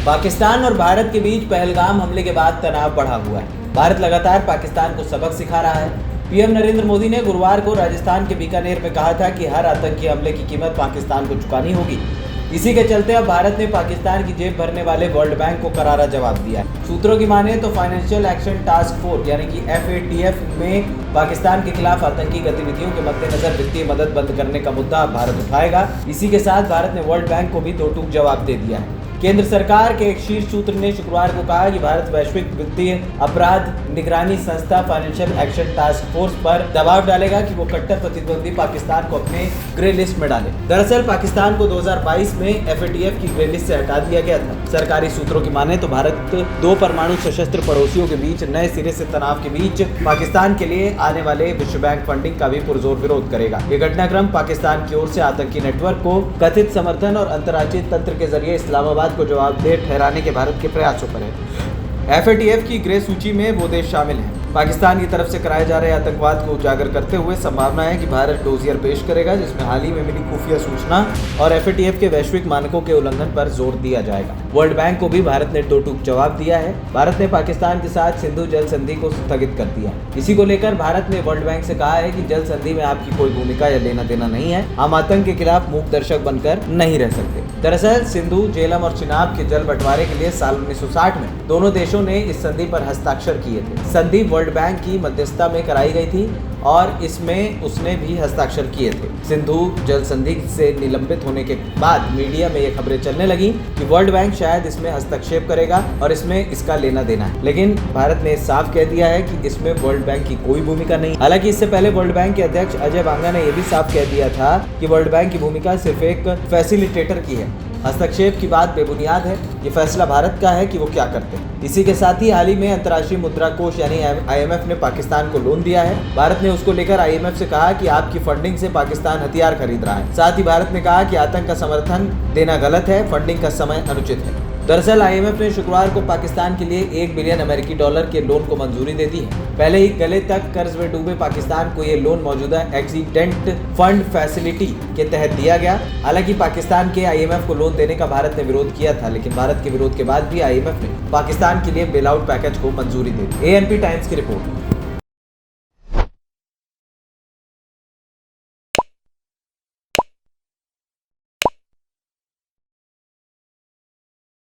पाकिस्तान और भारत के बीच पहलगाम हमले के बाद तनाव बढ़ा हुआ है। भारत लगातार पाकिस्तान को सबक सिखा रहा है। पीएम नरेंद्र मोदी ने गुरुवार को राजस्थान के बीकानेर में कहा था कि हर आतंकी हमले की कीमत पाकिस्तान को चुकानी होगी। इसी के चलते अब भारत ने पाकिस्तान की जेब भरने वाले वर्ल्ड बैंक को करारा जवाब दिया है। सूत्रों की माने तो फाइनेंशियल एक्शन टास्क फोर्स यानी कि FATF में पाकिस्तान के खिलाफ आतंकी गतिविधियों के मद्देनजर वित्तीय मदद बंद करने का मुद्दा अब भारत उठाएगा। इसी के साथ भारत ने वर्ल्ड बैंक को भी दो टूक जवाब दे दिया है। केंद्र सरकार के एक शीर्ष सूत्र ने शुक्रवार को कहा कि भारत वैश्विक वित्तीय अपराध निगरानी संस्था फाइनेंशियल एक्शन टास्क फोर्स पर दबाव डालेगा कि वो कट्टर प्रतिद्वंदी पाकिस्तान को अपने ग्रे लिस्ट में डाले। दरअसल पाकिस्तान को 2022 में FATF की ग्रे लिस्ट से हटा दिया गया था। सरकारी सूत्रों की माने तो भारत दो परमाणु सशस्त्र पड़ोसियों के बीच नए सिरे से तनाव के बीच पाकिस्तान के लिए आने वाले विश्व बैंक फंडिंग का भी पुरजोर विरोध करेगा। ये घटनाक्रम पाकिस्तान की ओर से आतंकी नेटवर्क को कथित समर्थन और अंतर्राज्यीय तंत्र के जरिए इस्लामाबाद को जवाबदेह ठहराने के भारत के प्रयासों पर है। FATF की ग्रे सूची में वो देश शामिल हैं। पाकिस्तान की तरफ से कराए जा रहे आतंकवाद को उजागर करते हुए संभावना है कि भारत डोजियर पेश करेगा, जिसमें हाल ही में मिली खुफिया सूचना और FATF के वैश्विक मानकों के उल्लंघन पर जोर दिया जाएगा। वर्ल्ड बैंक को भी भारत ने दो टूक जवाब दिया है। भारत ने पाकिस्तान के साथ सिंधु जल संधि को स्थगित कर दिया। इसी को लेकर भारत ने वर्ल्ड बैंक से कहा है कि जल संधि में आपकी कोई भूमिका या लेना देना नहीं है। हम आतंक के खिलाफ मूक दर्शक बनकर नहीं रह सकते। दरअसल सिंधु, झेलम और चिनाब के जल बंटवारे के लिए साल 1960 में दोनों देशों ने इस संधि पर हस्ताक्षर किए थे। संधि वर्ल्ड बैंक की मध्यस्थता में कराई गई थी और इसमें उसने भी हस्ताक्षर किए थे। सिंधु जल संधि से निलंबित होने के बाद मीडिया में ये खबरें चलने लगी कि वर्ल्ड बैंक शायद इसमें हस्तक्षेप करेगा और इसमें इसका लेना देना है, लेकिन भारत ने साफ कह दिया है कि इसमें वर्ल्ड बैंक की कोई भूमिका नहीं। हालांकि इससे पहले वर्ल्ड बैंक के अध्यक्ष अजय बांगा ने यह भी साफ कह दिया था कि वर्ल्ड बैंक की भूमिका सिर्फ एक फैसिलिटेटर की है। हस्तक्षेप की बात बेबुनियाद है। ये फैसला भारत का है कि वो क्या करते हैं। इसी के साथ ही हाल ही में अंतर्राष्ट्रीय मुद्रा कोष यानी IMF ने पाकिस्तान को लोन दिया है। भारत ने उसको लेकर IMF से कहा कि आपकी फंडिंग से पाकिस्तान हथियार खरीद रहा है। साथ ही भारत ने कहा कि आतंक का समर्थन देना गलत है, फंडिंग का समय अनुचित है। दरअसल IMF ने शुक्रवार को पाकिस्तान के लिए $1 बिलियन अमेरिकी डॉलर के लोन को मंजूरी दे दी है। पहले ही गले तक कर्ज में डूबे पाकिस्तान को ये लोन मौजूदा एक्सीडेंट फंड फैसिलिटी के तहत दिया गया। हालांकि पाकिस्तान के IMF को लोन देने का भारत ने विरोध किया था, लेकिन भारत के विरोध के बाद भी IMF ने पाकिस्तान के लिए बेल आउट पैकेज को मंजूरी दे दी। ANP टाइम्स की रिपोर्ट।